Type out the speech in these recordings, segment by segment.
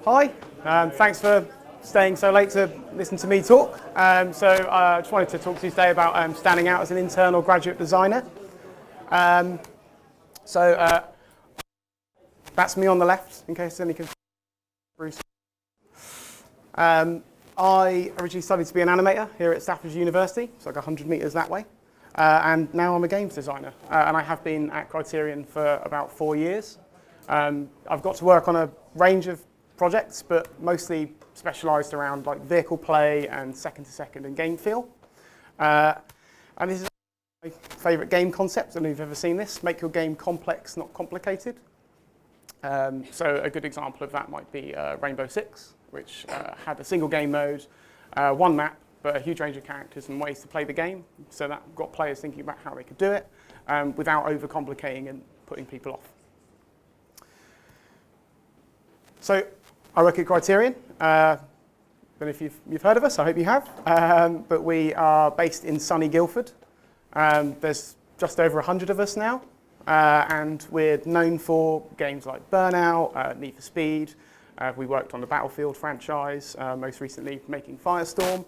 Hi, thanks for staying so late to listen to me talk. I just wanted to talk to you today about standing out as an intern or graduate designer. That's me on the left, in case any confusion. Bruce. I originally studied to be an animator here at Staffordshire University, it's like 100 metres that way. And now I'm a games designer, and I have been at Criterion for about 4 years. I've got to work on a range of projects, but mostly specialised around like vehicle play and second-to-second and game feel. And this is my favourite game concept. I don't know if you've ever seen this. Make your game complex, not complicated. So a good example of that might be Rainbow Six, which had a single game mode, one map, but a huge range of characters and ways to play the game. So that got players thinking about how they could do it without overcomplicating and putting people off. So I work at Criterion. I don't know if you've heard of us, I hope you have. But we are based in sunny Guildford. There's just over 100 of us now. And we're known for games like Burnout, Need for Speed. We worked on the Battlefield franchise, most recently making Firestorm.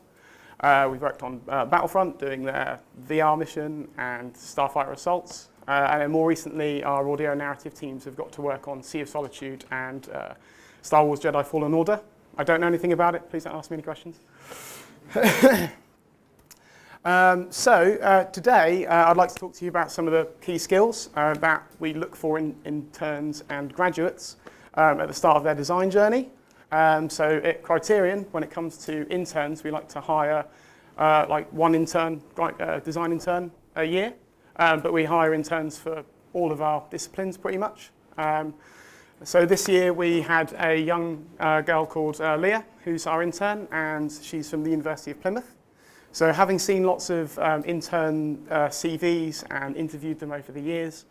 We've worked on Battlefront, doing their VR mission and Starfighter Assaults. And then more recently, our audio narrative teams have got to work on Sea of Solitude and Star Wars Jedi Fallen Order. I don't know anything about it. Please don't ask me any questions. Today, I'd like to talk to you about some of the key skills that we look for in interns and graduates at the start of their design journey. So at Criterion, when it comes to interns, we like to hire like one intern, design intern a year, but we hire interns for all of our disciplines pretty much. So this year we had a young girl called Leah, who's our intern, and she's from the University of Plymouth. So having seen lots of intern CVs and interviewed them over the years,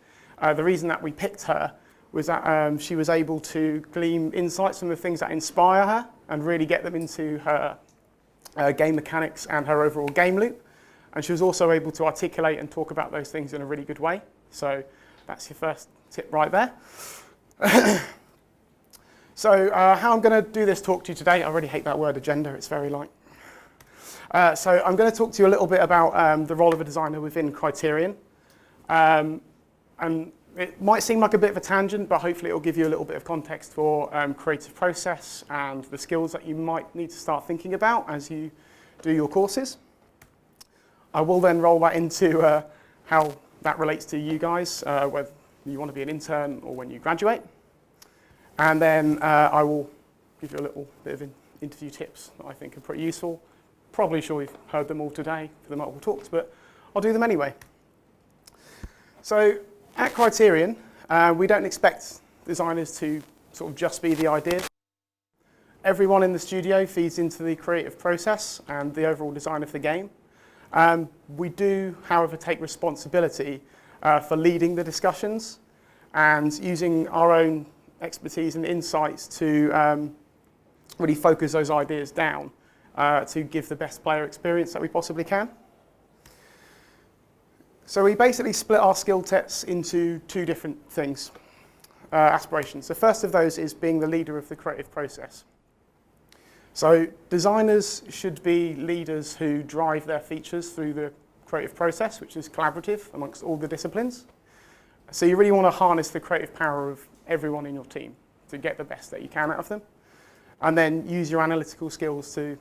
the reason that we picked her was that she was able to glean insights from the things that inspire her and really get them into her game mechanics and her overall game loop. And she was also able to articulate and talk about those things in a really good way. So that's your first tip right there. How I'm going to do this talk to you today, I already hate that word agenda, it's very light. So I'm going to talk to you a little bit about the role of a designer within Criterion. And it might seem like a bit of a tangent, but hopefully it will give you a little bit of context for creative process and the skills that you might need to start thinking about as you do your courses. I will then roll that into how that relates to you guys, whether you want to be an intern or when you graduate. And then I will give you a little bit of interview tips that I think are pretty useful. Probably sure you've heard them all today for the multiple talks, but I'll do them anyway. So at Criterion, we don't expect designers to sort of just be the ideas. Everyone in the studio feeds into the creative process and the overall design of the game. We do, however, take responsibility for leading the discussions and using our own expertise and insights to really focus those ideas down to give the best player experience that we possibly can. So we basically split our skill sets into two different things, aspirations. The first of those is being the leader of the creative process. So designers should be leaders who drive their features through the creative process, which is collaborative amongst all the disciplines. So you really want to harness the creative power of everyone in your team to get the best that you can out of them, and then use your analytical skills to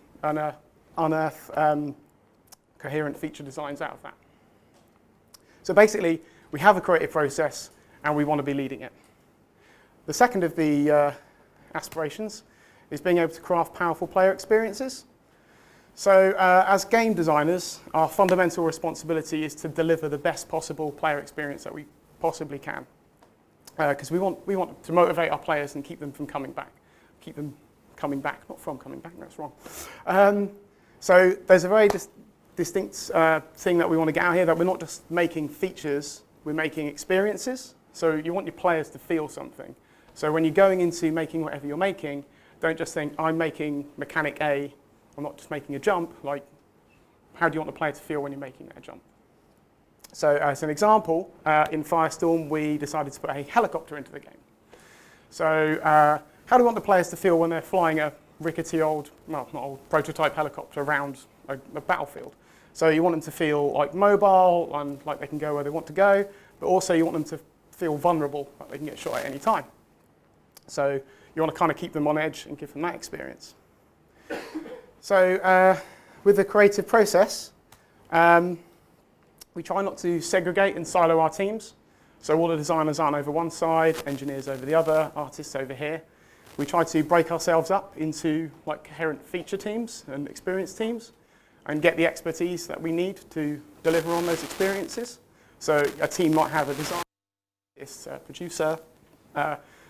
unearth coherent feature designs out of that. So basically, we have a creative process and we want to be leading it. The second of the aspirations is being able to craft powerful player experiences. So as game designers, our fundamental responsibility is to deliver the best possible player experience that we possibly can. Because we want to motivate our players and keep them from coming back. Keep them coming back, not from coming back, that's wrong. So there's a very distinct thing that we want to get out here, that we're not just making features, we're making experiences. So you want your players to feel something. So when you're going into making whatever you're making, don't just think, I'm making mechanic A, I'm not just making a jump. Like, how do you want the player to feel when you're making that jump? So as an example, in Firestorm, we decided to put a helicopter into the game. So how do we want the players to feel when they're flying a rickety old, well, not old, prototype helicopter around a battlefield? So you want them to feel like mobile and like they can go where they want to go, but also you want them to feel vulnerable, like they can get shot at any time. So you want to kind of keep them on edge and give them that experience. So with the creative process, we try not to segregate and silo our teams. So all the designers aren't over one side, engineers over the other, artists over here. We try to break ourselves up into like coherent feature teams and experience teams and get the expertise that we need to deliver on those experiences. So a team might have a designer, a producer,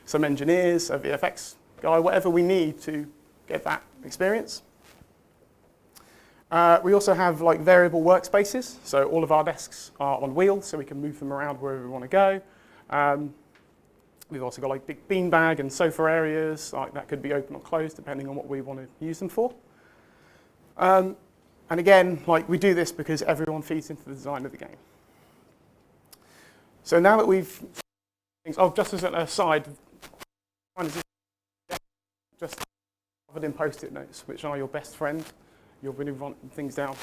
some engineers, a VFX guy, whatever we need to get that experience. We also have like variable workspaces. So all of our desks are on wheels, so we can move them around wherever we want to go. We've also got like big beanbag and sofa areas, like that could be open or closed depending on what we want to use them for. And again, like we do this because everyone feeds into the design of the game. So now that we've, just as an aside, just covered in post-it notes, which are your best friend. You'll really want things down.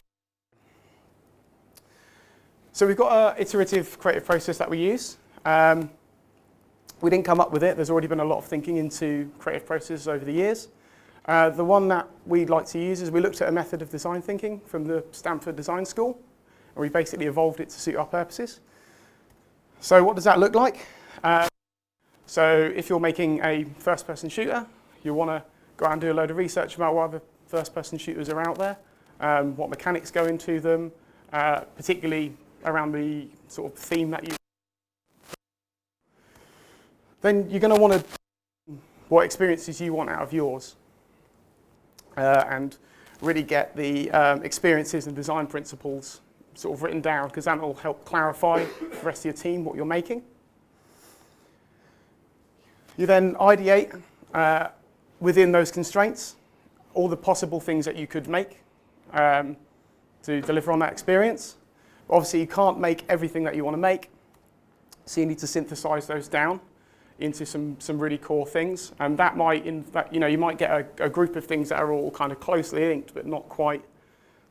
So we've got an iterative creative process that we use. We didn't come up with it. There's already been a lot of thinking into creative processes over the years. The one that we'd like to use is we looked at a method of design thinking from the Stanford Design School, and we basically evolved it to suit our purposes. So what does that look like? So if you're making a first-person shooter, you want to go out and do a load of research about what other first-person shooters are out there, what mechanics go into them, particularly around the sort of theme that you... Then you're going to want to what experiences you want out of yours, and really get the experiences and design principles sort of written down, because that will help clarify for the rest of your team what you're making. You then ideate within those constraints all the possible things that you could make to deliver on that experience. Obviously, you can't make everything that you want to make, so you need to synthesize those down into some really core things, and that might, you might get a group of things that are all kind of closely linked but not quite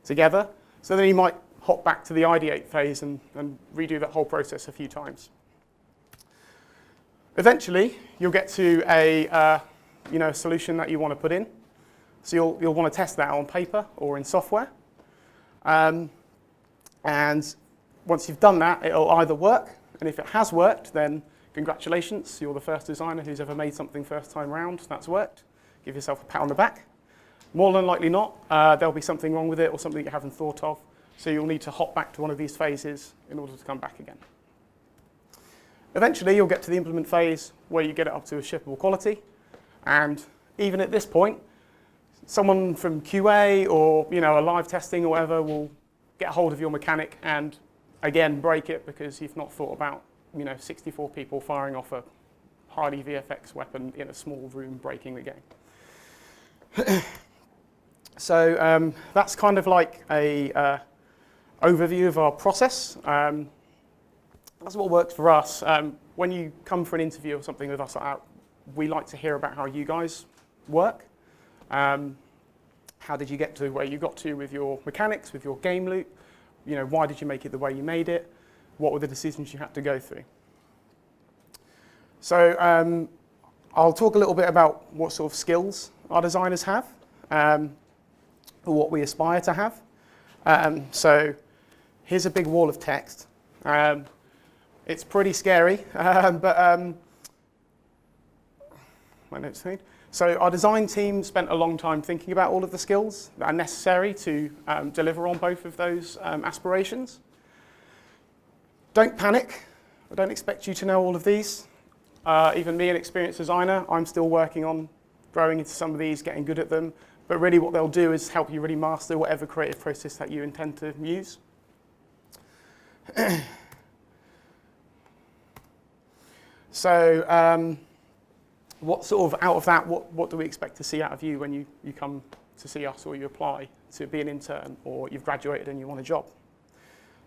together. So then you might hop back to the ideate phase and redo that whole process a few times. Eventually, you'll get to a solution that you want to put in. So you'll want to test that on paper or in software. And once you've done that, it'll either work, and if it has worked, then congratulations, you're the first designer who's ever made something first time round. That's worked. Give yourself a pat on the back. More than likely not, there'll be something wrong with it or something you haven't thought of, so you'll need to hop back to one of these phases in order to come back again. Eventually, you'll get to the implement phase where you get it up to a shippable quality, and even at this point, someone from QA or a live testing or whatever will get hold of your mechanic and again break it because you've not thought about 64 people firing off a highly VFX weapon in a small room breaking the game. So that's kind of like a overview of our process. That's what works for us. When you come for an interview or something with us, we like to hear about how you guys work. How did you get to where you got to with your mechanics, with your game loop? Why did you make it the way you made it? What were the decisions you had to go through? So I'll talk a little bit about what sort of skills our designers have, or what we aspire to have. So here's a big wall of text. It's pretty scary, but my notes thing. So our design team spent a long time thinking about all of the skills that are necessary to deliver on both of those aspirations. Don't panic. I don't expect you to know all of these. Even me, an experienced designer, I'm still working on growing into some of these, getting good at them. But really what they'll do is help you really master whatever creative process that you intend to use. So what sort of out of that, what do we expect to see out of you when you come to see us or you apply to be an intern or you've graduated and you want a job?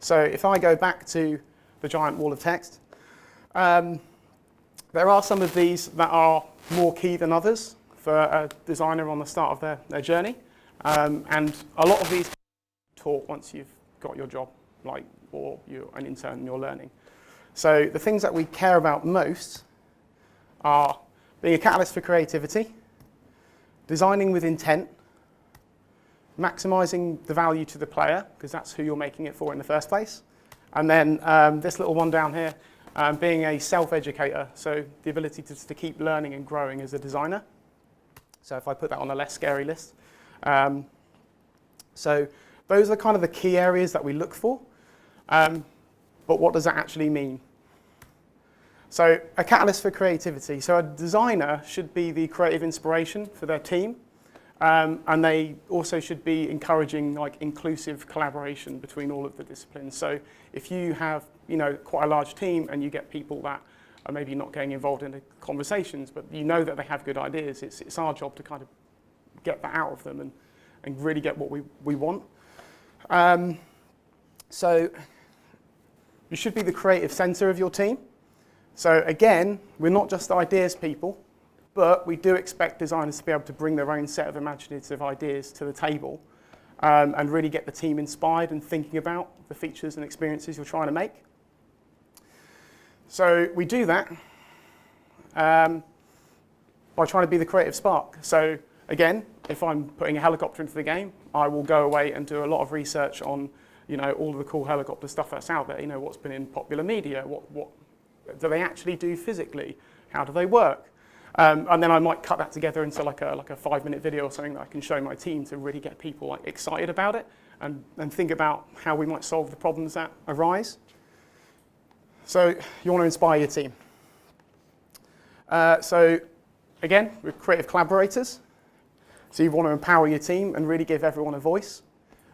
So if I go back to the giant wall of text, there are some of these that are more key than others for a designer on the start of their journey. And a lot of these are taught once you've got your job, or you're an intern and you're learning. So the things that we care about most are being a catalyst for creativity, designing with intent, maximizing the value to the player, because that's who you're making it for in the first place. And then this little one down here, being a self-educator, so the ability to keep learning and growing as a designer. So if I put that on a less scary list. So those are kind of the key areas that we look for. But what does that actually mean? So a catalyst for creativity. So a designer should be the creative inspiration for their team. And they also should be encouraging inclusive collaboration between all of the disciplines. So if you have quite a large team and you get people that are maybe not getting involved in the conversations, but you know that they have good ideas, it's our job to kind of get that out of them and really get what we want. So you should be the creative center of your team. So again, we're not just ideas people, but we do expect designers to be able to bring their own set of imaginative ideas to the table and really get the team inspired and thinking about the features and experiences you're trying to make. So we do that by trying to be the creative spark. So again, if I'm putting a helicopter into the game, I will go away and do a lot of research on all of the cool helicopter stuff that's out there. What's been in popular media, what do they actually do physically, how do they work? And then I might cut that together into like a 5-minute video or something that I can show my team to really get people excited about it and think about how we might solve the problems that arise. So you want to inspire your team. So again, we're creative collaborators. So you want to empower your team and really give everyone a voice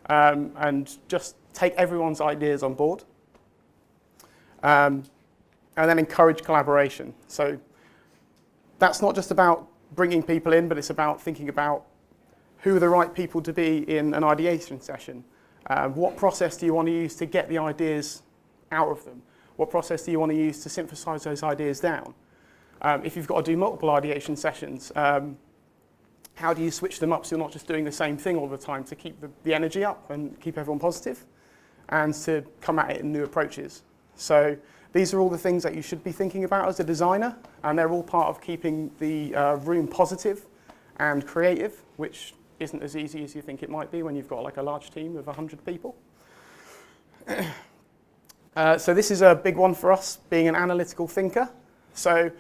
and just take everyone's ideas on board. And then encourage collaboration. So that's not just about bringing people in, but it's about thinking about who are the right people to be in an ideation session. What process do you want to use to get the ideas out of them? What process do you want to use to synthesize those ideas down? If you've got to do multiple ideation sessions, how do you switch them up so you're not just doing the same thing all the time to keep the energy up and keep everyone positive and to come at it in new approaches? So these are all the things that you should be thinking about as a designer, and they're all part of keeping the room positive and creative, which isn't as easy as you think it might be when you've got a large team of 100 people. So this is a big one for us, being an analytical thinker. So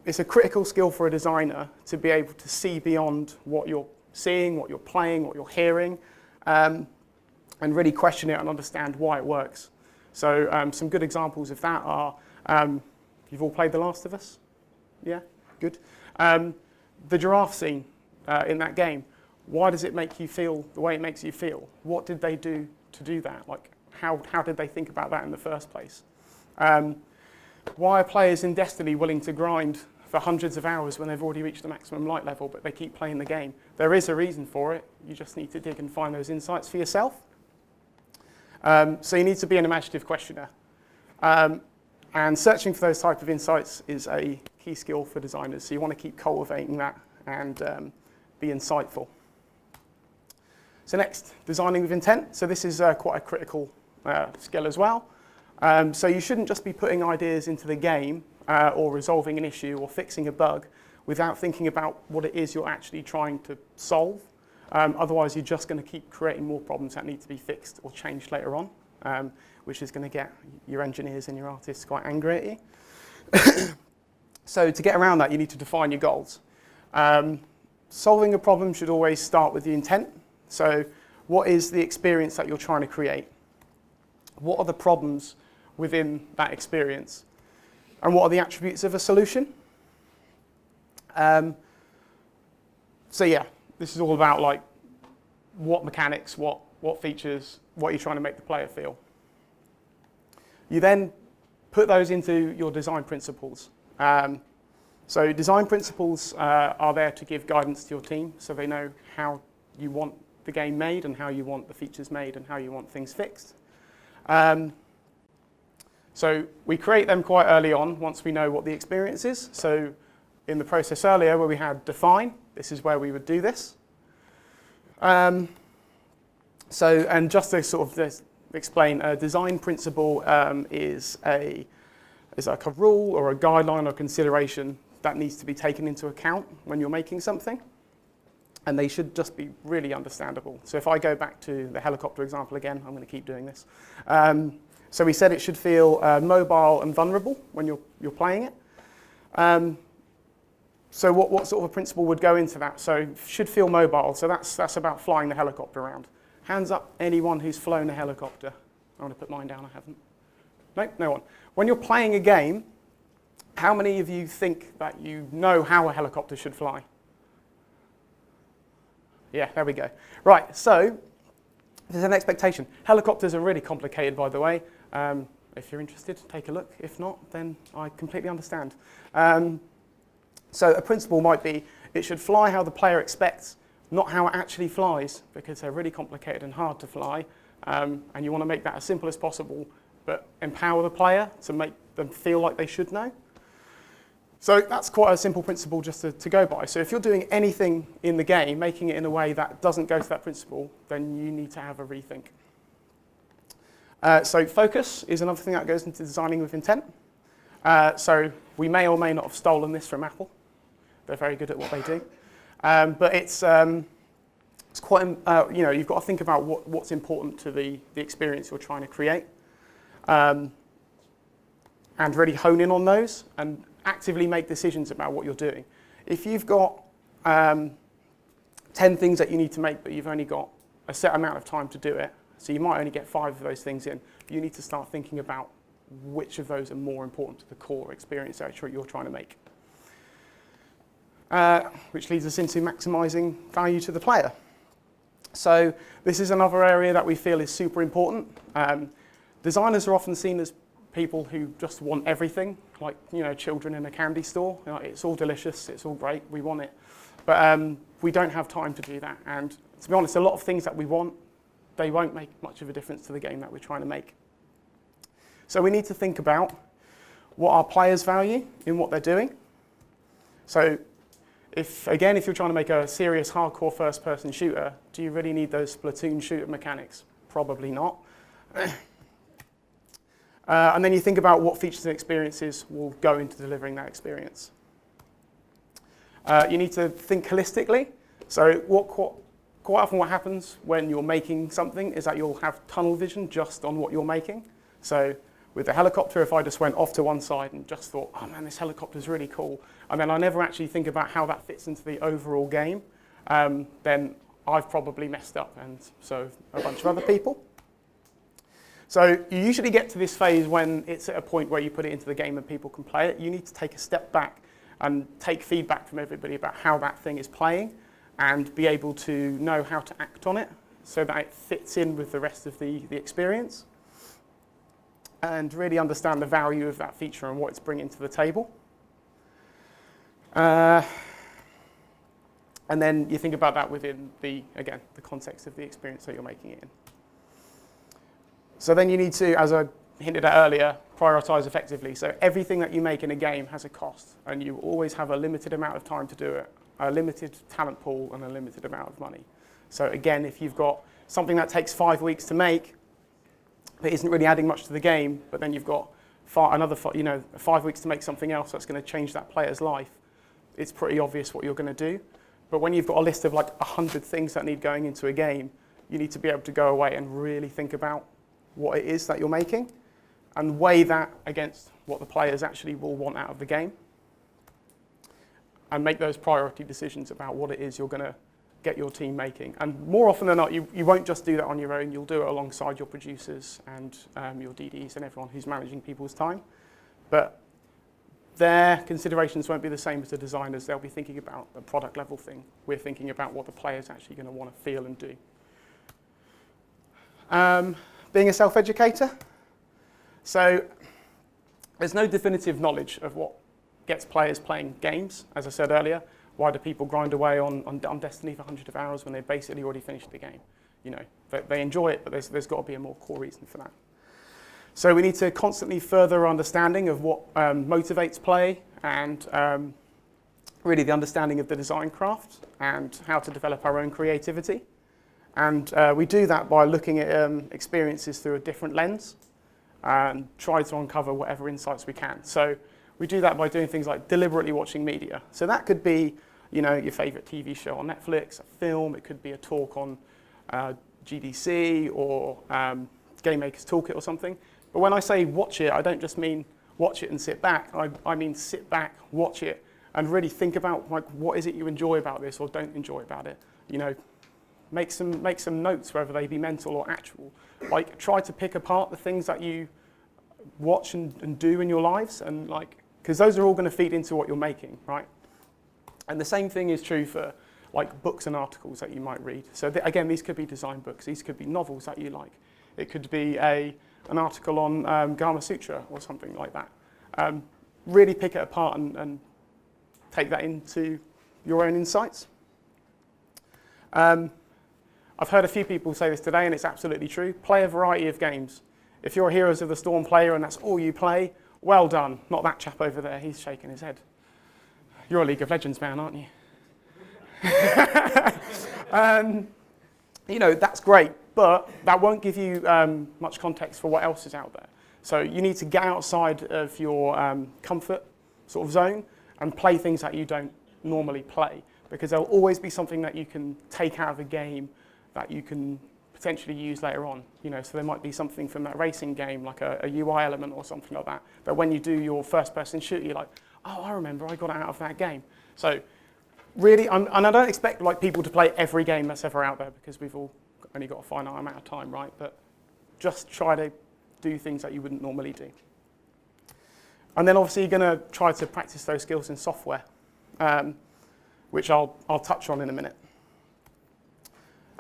it's a critical skill for a designer to be able to see beyond what you're seeing, what you're playing, what you're hearing, and really question it and understand why it works. So some good examples of that are, you've all played The Last of Us? Yeah, good. The giraffe scene in that game, why does it make you feel the way it makes you feel? What did they do to do that? How did they think about that in the first place? Why are players in Destiny willing to grind for hundreds of hours when they've already reached the maximum light level, but they keep playing the game? There is a reason for it. You just need to dig and find those insights for yourself. So you need to be an imaginative questioner. And searching for those type of insights is a key skill for designers. So you want to keep cultivating that and be insightful. So next, designing with intent. So this is quite a critical skill as well. So you shouldn't just be putting ideas into the game or resolving an issue or fixing a bug without thinking about what it is you're actually trying to solve. Otherwise, you're just going to keep creating more problems that need to be fixed or changed later on, which is going to get your engineers and your artists quite angry at you. So to get around that, you need to define your goals. Solving a problem should always start with the intent. So what is the experience that you're trying to create? What are the problems within that experience? And what are the attributes of a solution? So yeah. This is all about what mechanics, what features, what you're trying to make the player feel. You then put those into your design principles. So design principles are there to give guidance to your team so they know how you want the game made and how you want the features made and how you want things fixed. So we create them quite early on once we know what the experience is. So in the process earlier where we had define. This is where we would do this. And just to sort of explain, a design principle is like a rule or a guideline or consideration that needs to be taken into account when you're making something. And they should just be really understandable. So if I go back to the helicopter example again, I'm going to keep doing this. So we said it should feel mobile and vulnerable when you're playing it. So what sort of a principle would go into that? So should feel mobile. So that's about flying the helicopter around. Hands up, anyone who's flown a helicopter. I want to put mine down. I haven't. No, no one. When you're playing a game, how many of you think that you know how a helicopter should fly? Yeah, there we go. Right, so there's an expectation. Helicopters are really complicated, by the way. If you're interested, take a look. If not, then I completely understand. So a principle might be it should fly how the player expects, not how it actually flies, because they're really complicated and hard to fly. And you want to make that as simple as possible, but empower the player to make them feel like they should know. So that's quite a simple principle just to go by. So if you're doing anything in the game, making it in a way that doesn't go to that principle, then you need to have a rethink. So focus is another thing that goes into designing with intent. So we may or may not have stolen this from Apple. They're very good at what they do. But it's quite, you've got to think about what's important to the experience you're trying to create. And really hone in on those and actively make decisions about what you're doing. If you've got 10 things that you need to make, but you've only got a set amount of time to do it, so you might only get 5 of those things in, you need to start thinking about which of those are more important to the core experience that you're trying to make. Which leads us into maximizing value to the player. So this is another area that we feel is super important. Designers are often seen as people who just want everything, like children in a candy store. It's all delicious, it's all great, we want it. But we don't have time to do that. And to be honest, a lot of things that we want, they won't make much of a difference to the game that we're trying to make. So we need to think about what our players value in what they're doing. So if you're trying to make a serious hardcore first-person shooter, do you really need those Splatoon shooter mechanics? Probably not. And then you think about what features and experiences will go into delivering that experience. You need to think holistically. So quite often what happens when you're making something is that you'll have tunnel vision just on what you're making. So with the helicopter, if I just went off to one side and just thought, oh man, this helicopter's really cool, and then I never actually think about how that fits into the overall game, then I've probably messed up, and so a bunch of other people. So you usually get to this phase when it's at a point where you put it into the game and people can play it. You need to take a step back and take feedback from everybody about how that thing is playing and be able to know how to act on it so that it fits in with the rest of the experience and really understand the value of that feature and what it's bringing to the table. And then you think about that within the context of the experience that you're making it in. So then you need to, as I hinted at earlier, prioritize effectively. So everything that you make in a game has a cost, and you always have a limited amount of time to do it, a limited talent pool, and a limited amount of money. So again, if you've got something that takes 5 weeks to make, that isn't really adding much to the game, but then you've got another 5 weeks to make something else that's going to change that player's life, it's pretty obvious what you're going to do. But when you've got a list of like 100 things that need going into a game, you need to be able to go away and really think about what it is that you're making and weigh that against what the players actually will want out of the game and make those priority decisions about what it is you're going to get your team making. And more often than not, you won't just do that on your own. You'll do it alongside your producers and your DDs and everyone who's managing people's time. But their considerations won't be the same as the designers. They'll be thinking about a product level thing. We're thinking about what the player's actually going to want to feel and do. Being a self-educator. So there's no definitive knowledge of what gets players playing games. As I said earlier, why do people grind away on Destiny for hundreds of hours when they've basically already finished the game? They enjoy it, but there's got to be a more core reason for that. So we need to constantly further our understanding of what motivates play and really the understanding of the design craft and how to develop our own creativity. And we do that by looking at experiences through a different lens and try to uncover whatever insights we can. So we do that by doing things like deliberately watching media. So that could be, your favorite TV show on Netflix, a film. It could be a talk on GDC or Game Maker's Toolkit or something. But when I say watch it, I don't just mean watch it and sit back. I mean sit back, watch it, and really think about what is it you enjoy about this or don't enjoy about it. Make some notes, whether they be mental or actual. Try to pick apart the things that you watch and do in your lives, and because those are all going to feed into what you're making, right? And the same thing is true for books and articles that you might read. So again, these could be design books. These could be novels that you like. It could be an article on Gama Sutra or something like that. Really pick it apart and take that into your own insights. I've heard a few people say this today, and it's absolutely true. Play a variety of games. If you're a Heroes of the Storm player and that's all you play, well done. Not that chap over there, he's shaking his head. You're a League of Legends man, aren't you? That's great, but that won't give you much context for what else is out there. So you need to get outside of your comfort sort of zone and play things that you don't normally play, because there'll always be something that you can take out of a game that you can potentially use later on. So there might be something from that racing game, like a UI element or something like that. But when you do your first-person shooter, you're like, oh, I remember, I got it out of that game. So really, and I don't expect people to play every game that's ever out there, because we've all only got a finite amount of time, right? But just try to do things that you wouldn't normally do. And then obviously you're going to try to practice those skills in software, which I'll touch on in a minute.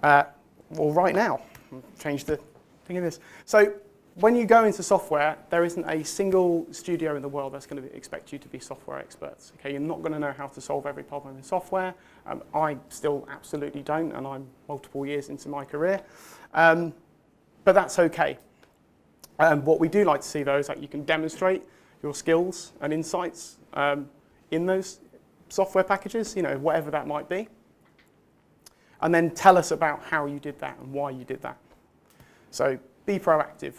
Right now, I'll change the thing in this. So when you go into software, there isn't a single studio in the world that's going to expect you to be software experts. Okay, you're not going to know how to solve every problem in software. I still absolutely don't, and I'm multiple years into my career. But that's okay. What we do like to see, though, is that you can demonstrate your skills and insights in those software packages, whatever that might be. And then tell us about how you did that and why you did that. So be proactive.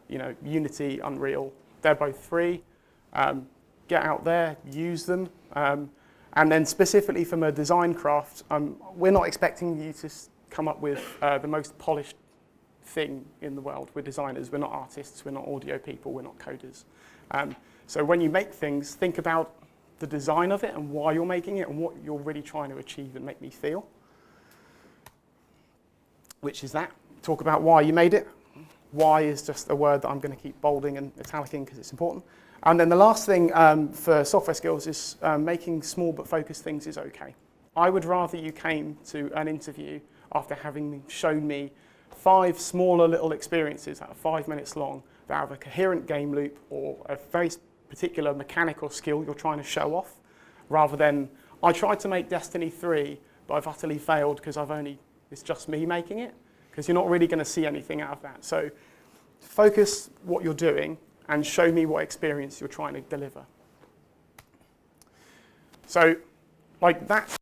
Unity, Unreal, they're both free. Get out there, use them. And then specifically from a design craft, we're not expecting you to come up with the most polished thing in the world. We're designers, we're not artists, we're not audio people, we're not coders. So when you make things, think about the design of it and why you're making it and what you're really trying to achieve and make me feel. Which is that. Talk about why you made it. Why is just a word that I'm going to keep bolding and italicing because it's important. And then the last thing for software skills is making small but focused things is okay. I would rather you came to an interview after having shown me 5 smaller little experiences that are 5 minutes long that have a coherent game loop or a very particular mechanical skill you're trying to show off, rather than I tried to make Destiny 3, but I've utterly failed because it's just me making it, because you're not really going to see anything out of that. So focus what you're doing and show me what experience you're trying to deliver. So that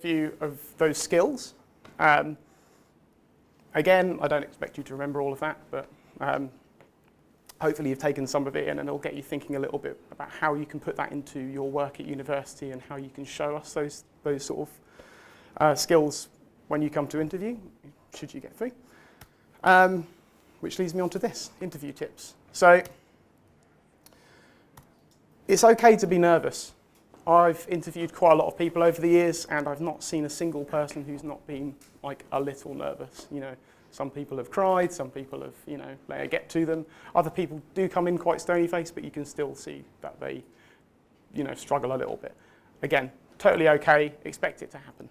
view of those skills. Again, I don't expect you to remember all of that, but hopefully you've taken some of it in, and it'll get you thinking a little bit about how you can put that into your work at university and how you can show us those sort of skills when you come to interview, should you get through. Which leads me on to this, interview tips. So it's okay to be nervous. I've interviewed quite a lot of people over the years, and I've not seen a single person who's not been a little nervous. Some people have cried, some people have, let it get to them. Other people do come in quite stony-faced, but you can still see that they, struggle a little bit. Again, totally okay, expect it to happen.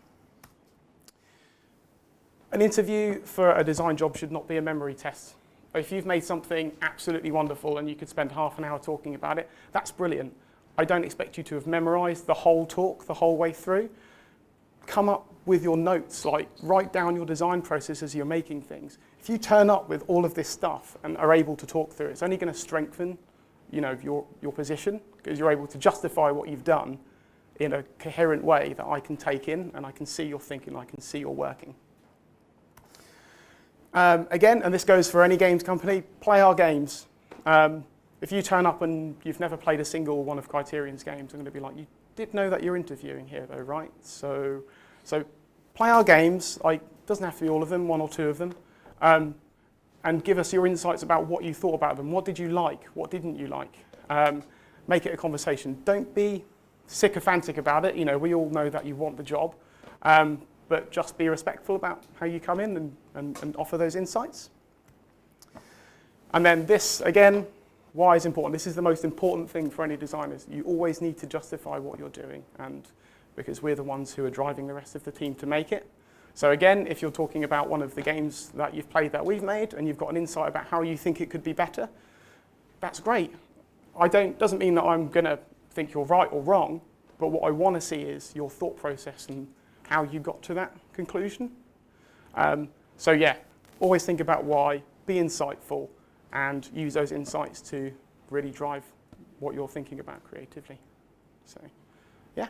An interview for a design job should not be a memory test. If you've made something absolutely wonderful and you could spend half an hour talking about it, that's brilliant. I don't expect you to have memorized the whole talk the whole way through. Come up with your notes, write down your design process as you're making things. If you turn up with all of this stuff and are able to talk through it, it's only going to strengthen your position, because you're able to justify what you've done in a coherent way that I can take in, and I can see your thinking, I can see your working. Again, and this goes for any games company, play our games. If you turn up and you've never played a single one of Criterion's games, I'm going to be like, you did know that you're interviewing here though, right? So play our games, doesn't have to be all of them, one or two of them, and give us your insights about what you thought about them. What did you like? What didn't you like? Make it a conversation. Don't be sycophantic about it. You know, we all know that you want the job, but just be respectful about how you come in and offer those insights. And then this, again, why is important? This is the most important thing for any designers. You always need to justify what you're doing, and because we're the ones who are driving the rest of the team to make it. So again, if you're talking about one of the games that you've played that we've made, and you've got an insight about how you think it could be better, that's great. Doesn't mean that I'm going to think you're right or wrong, but what I want to see is your thought process and how you got to that conclusion. So yeah, always think about why, be insightful, and use those insights to really drive what you're thinking about creatively. So yeah,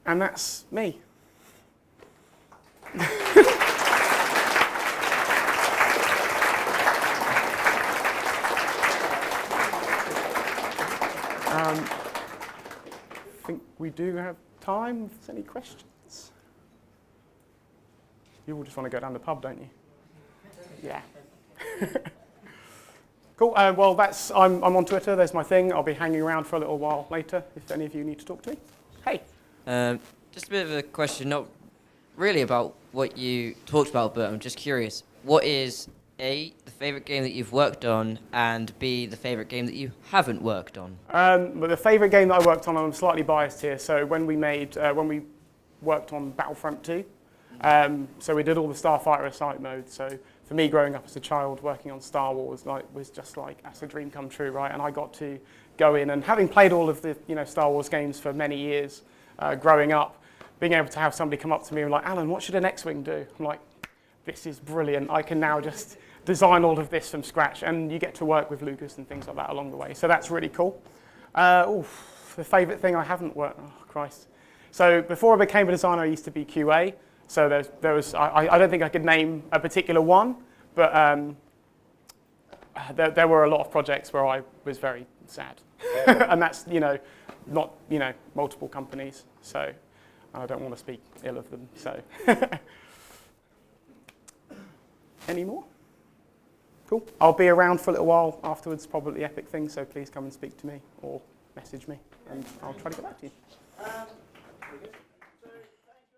and that's me. I think we do have time if there's any questions. You all just want to go down the pub, don't you? Yeah. Cool. Well, I'm on Twitter. There's my thing. I'll be hanging around for a little while later if any of you need to talk to me. Hey. Just a bit of a question, not really about what you talked about, but I'm just curious. What is A, the favourite game that you've worked on, and B, the favourite game that you haven't worked on? But the favourite game that I worked on, I'm slightly biased here. So when we worked on Battlefront 2, so we did all the Starfighter Assault mode. So for me, growing up as a child, working on Star Wars was just like, that's a dream come true, right? And I got to go in, and having played all of the Star Wars games for many years, growing up, being able to have somebody come up to me and like, Alan, what should an X-Wing do? I'm like, this is brilliant. I can now just design all of this from scratch, and you get to work with Lucas and things like that along the way. So that's really cool. The favourite thing I haven't worked on, oh Christ. So before I became a designer, I used to be QA. So I don't think I could name a particular one, but there were a lot of projects where I was very sad. And that's, not, multiple companies. So I don't want to speak ill of them. So any more? Cool. I'll be around for a little while afterwards, probably epic things, so please come and speak to me or message me, and I'll try to get back to you.